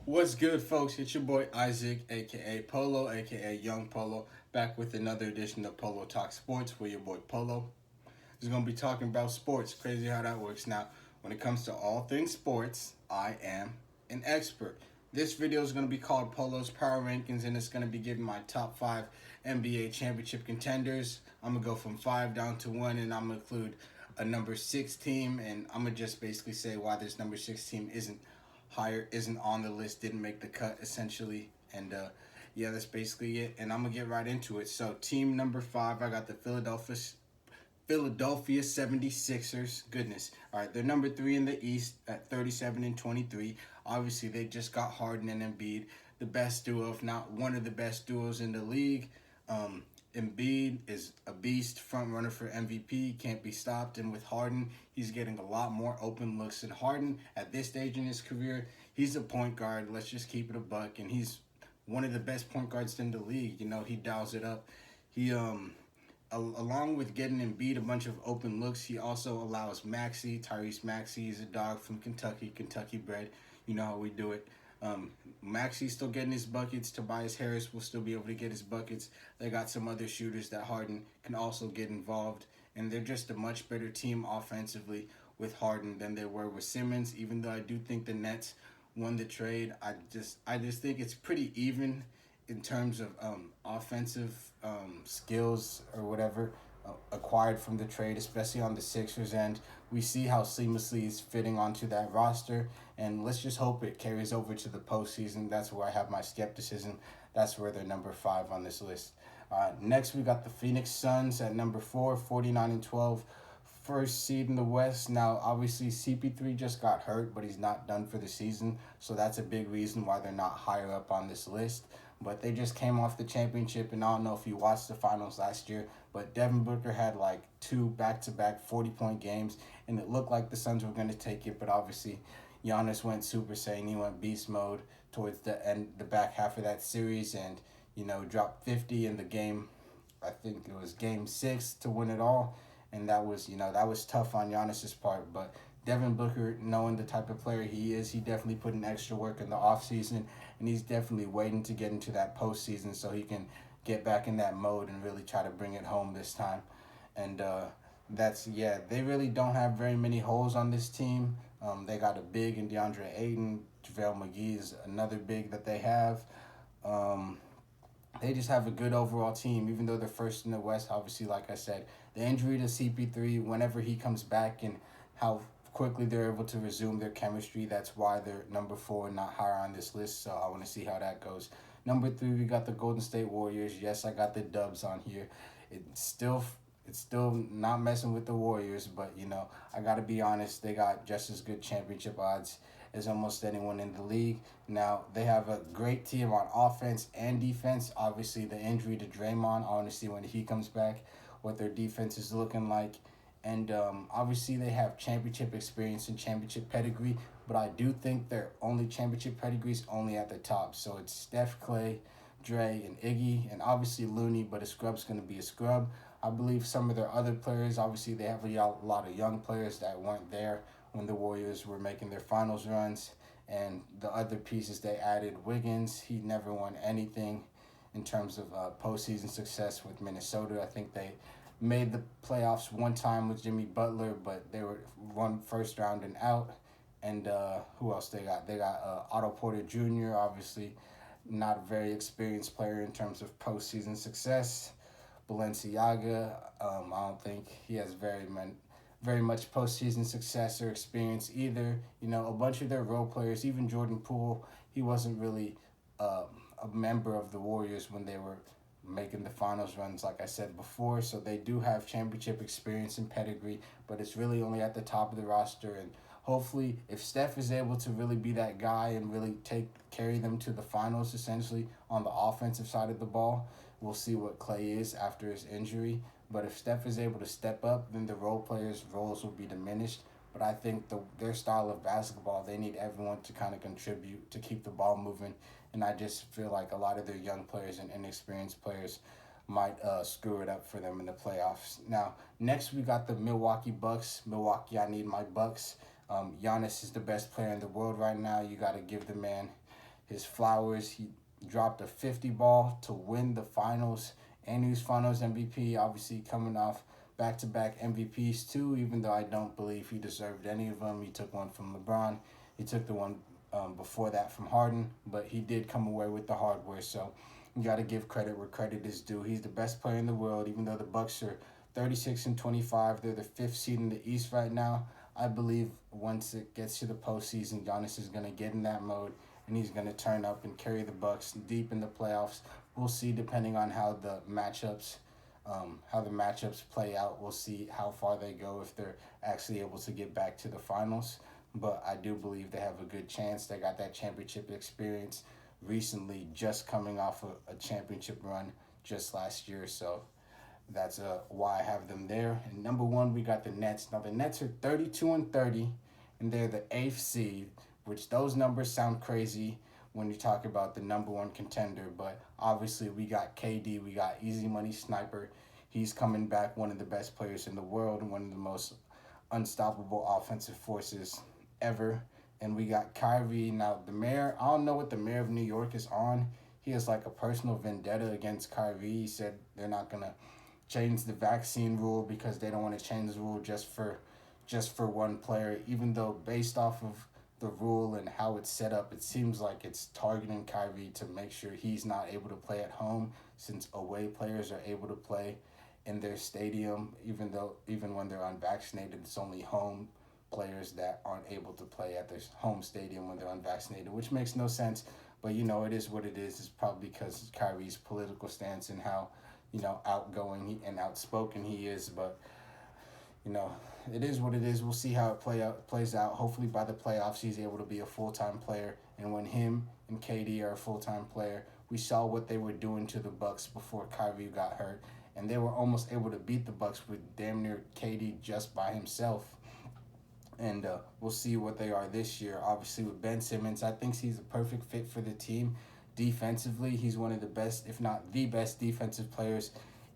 What's good, folks? It's your boy Isaac, aka Polo, aka Young Polo, back with another edition of Polo Talk Sports with your boy Polo. He's gonna be talking about sports. Crazy how that works. Now, when it comes to all things sports, I am an expert. This video is gonna be called Polo's Power Rankings, and it's gonna be giving my top five NBA championship contenders. I'm gonna go from five down to one, and I'm gonna include a number six team, and I'm gonna just basically say why this number six team isn't on the list, didn't make the cut essentially. And yeah, that's basically it. And I'm gonna get right into it. So team number five, I got the Philadelphia 76ers. Goodness. All right, they're number three in the East at 37 and 23. Obviously, they just got Harden and Embiid, the best duo, if not one of the best duos in the league. Um, Embiid is a beast, front runner for MVP, can't be stopped. And with Harden, he's getting a lot more open looks. And Harden, at this stage in his career, he's a point guard. Let's just keep it a buck. And he's one of the best point guards in the league. You know, he dials it up. He along with getting Embiid a bunch of open looks, he also allows Tyrese Maxey is a dog from Kentucky bred. You know how we do it. Maxey's still getting his buckets. Tobias Harris will still be able to get his buckets. They got some other shooters that Harden can also get involved. And they're just a much better team offensively with Harden than they were with Simmons. Even though I do think the Nets won the trade, I just think it's pretty even in terms of offensive skills or whatever acquired from the trade, especially on the Sixers end. We see how seamlessly he's fitting onto that roster, and let's just hope it carries over to the postseason. That's where I have my skepticism. That's where they're number five on this list. Next, we got the Phoenix Suns at number four, 49 and 12, first seed in the West. Now, obviously, CP3 just got hurt, but he's not done for the season, so that's a big reason why they're not higher up on this list. But they just came off the championship, and I don't know if you watched the finals last year, but Devin Booker had like two back-to-back 40-point games, and it looked like the Suns were going to take it, but obviously Giannis went Super Saiyan. He went beast mode towards the back half of that series, and dropped 50 in the game. I think it was game six to win it all, and that was tough on Giannis's part. But Devin Booker, knowing the type of player he is, he definitely put in extra work in the offseason, and he's definitely waiting to get into that postseason so he can get back in that mode and really try to bring it home this time. And they really don't have very many holes on this team. They got a big in DeAndre Ayton. JaVale McGee is another big that they have. Um, they just have a good overall team, even though they're first in the West. Obviously, like I said, the injury to CP3, whenever he comes back, and how quickly they're able to resume their chemistry, that's why they're number four, not higher on this list. So I want to see how that goes. Number three, we got the Golden State Warriors. Yes, I got the Dubs on here. It's still it's still not messing with the Warriors, but I gotta be honest, they got just as good championship odds as almost anyone in the league. Now they have a great team on offense and defense. Obviously, the injury to Draymond, I want to see when he comes back, what their defense is looking like. And obviously, they have championship experience and championship pedigree, but I do think their only championship pedigree is only at the top. So it's Steph, Clay, Dre, and Iggy, and obviously Looney, but a scrub's going to be a scrub. I believe some of their other players, obviously, they have a lot of young players that weren't there when the Warriors were making their finals runs. And the other pieces they added, Wiggins, he never won anything in terms of postseason success with Minnesota. I think they made the playoffs one time with Jimmy Butler, but they were one first round and out. And who else they got? They got Otto Porter Jr., obviously not a very experienced player in terms of postseason success. Balenciaga, I don't think he has very much postseason success or experience either. A bunch of their role players, even Jordan Poole, he wasn't really uh, a member of the Warriors when they were making the finals runs, like I said before. So they do have championship experience and pedigree, but it's really only at the top of the roster. And hopefully, if Steph is able to really be that guy and really carry them to the finals, essentially on the offensive side of the ball, we'll see what Clay is after his injury. But if Steph is able to step up, then the role players' roles will be diminished. But I think their style of basketball, they need everyone to kind of contribute to keep the ball moving. And I just feel like a lot of their young players and inexperienced players might screw it up for them in the playoffs. Now, next we got the Milwaukee Bucks. Milwaukee, I need my Bucks. Giannis is the best player in the world right now. You got to give the man his flowers. He dropped a 50 ball to win the finals, and he was finals MVP, obviously coming off back-to-back MVPs too, even though I don't believe he deserved any of them. He took one from LeBron. He took the one before that from Harden, but he did come away with the hardware, so you got to give credit where credit is due. He's the best player in the world, even though the Bucks are 36-25. They're the fifth seed in the East right now. I believe once it gets to the postseason, Giannis is going to get in that mode and he's going to turn up and carry the Bucks deep in the playoffs. We'll see, depending on how the matchups play out. We'll see how far they go if they're actually able to get back to the finals. But I do believe they have a good chance. They got that championship experience recently, just coming off a championship run just last year. So that's why I have them there. And number one, we got the Nets. Now the Nets are 32-30, and they're the eighth seed, which those numbers sound crazy when you talk about the number one contender. But obviously, we got KD, we got Easy Money Sniper. He's coming back, one of the best players in the world, and one of the most unstoppable offensive forces ever. And we got Kyrie. Now the mayor, I don't know what the mayor of New York is on. He has like a personal vendetta against Kyrie. He said they're not gonna change the vaccine rule because they don't want to change the rule just for one player, even though based off of the rule and how it's set up, it seems like it's targeting Kyrie to make sure he's not able to play at home, since away players are able to play in their stadium, even when they're unvaccinated. It's only home players that aren't able to play at their home stadium when they're unvaccinated, which makes no sense. But it is what it is. It's probably because of Kyrie's political stance and how outgoing and outspoken he is. But you know, it is what it is. We'll see how it plays out. Hopefully, by the playoffs, he's able to be a full-time player. And when him and KD are a full-time player, we saw what they were doing to the Bucks before Kyrie got hurt, and they were almost able to beat the Bucks with damn near KD just by himself. And we'll see what they are this year. Obviously, with Ben Simmons, I think he's a perfect fit for the team. Defensively, he's one of the best, if not the best, defensive players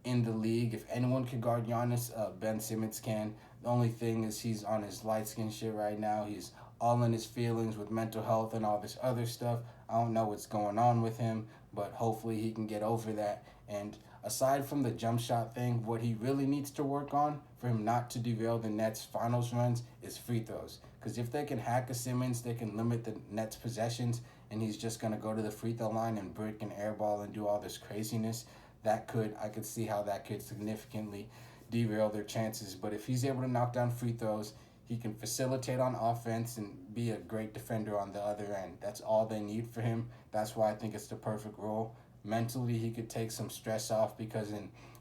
in the league. If anyone could guard Giannis, Ben Simmons can. The only thing is he's on his light skin shit right now. He's all in his feelings with mental health and all this other stuff. I don't know what's going on with him, but hopefully he can get over that. And aside from the jump shot thing, what he really needs to work on for him not to derail the Nets' finals runs is free throws. Because if they can hack a Simmons, they can limit the Nets' possessions, and he's just going to go to the free throw line and brick and airball and do all this craziness. I could see how that could significantly derail their chances. But if he's able to knock down free throws, he can facilitate on offense and be a great defender on the other end. That's all they need for him. That's why I think it's the perfect role. Mentally, he could take some stress off because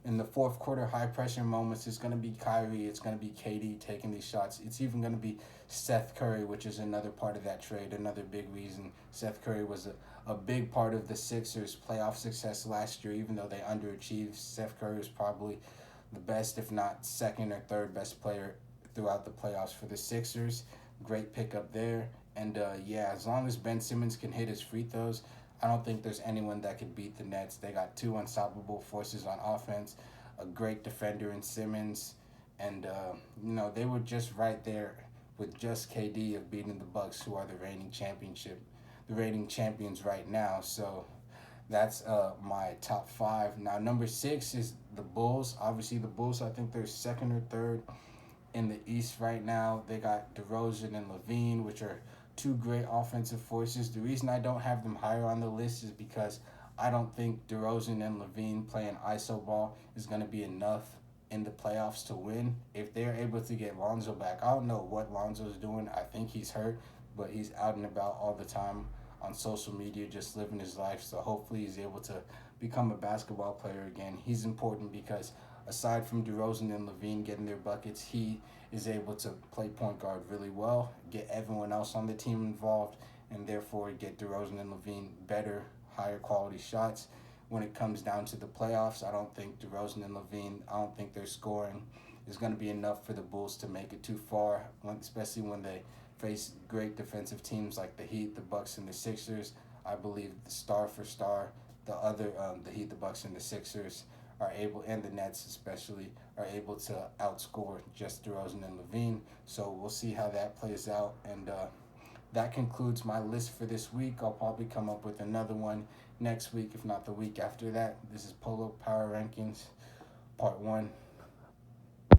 in the fourth quarter high pressure moments, it's going to be Kyrie, it's going to be KD taking these shots. It's even going to be Seth Curry, which is another part of that trade, another big reason. Seth Curry was a big part of the Sixers' playoff success last year, even though they underachieved. Seth Curry was probably the best, if not second or third best player throughout the playoffs for the Sixers. Great pickup there. And as long as Ben Simmons can hit his free throws, I don't think there's anyone that could beat the Nets. They got two unstoppable forces on offense, a great defender in Simmons, and they were just right there with just KD of beating the Bucks, who are the reigning champions right now. So that's my top five. Now number 6 is the Bulls. Obviously the Bulls, I think they're second or third in the East right now. They got DeRozan and Levine, which are two great offensive forces. The reason I don't have them higher on the list is because I don't think DeRozan and Levine playing iso ball is going to be enough in the playoffs to win. If they're able to get Lonzo back, I don't know what Lonzo's doing. I think he's hurt, but he's out and about all the time on social media just living his life. So hopefully he's able to become a basketball player again. He's important because aside from DeRozan and Levine getting their buckets, he is able to play point guard really well, get everyone else on the team involved, and therefore get DeRozan and Levine better, higher quality shots. When it comes down to the playoffs, I don't think DeRozan and Levine, I don't think their scoring is going to be enough for the Bulls to make it too far, especially when they face great defensive teams like the Heat, the Bucks, and the Sixers. I believe the star for star, the Heat, the Bucks, and the Sixers are able, and the Nets especially, are able to outscore just DeRozan and Levine. So we'll see how that plays out. And that concludes my list for this week. I'll probably come up with another one next week, if not the week after that. This is Polo Power Rankings, Part 1.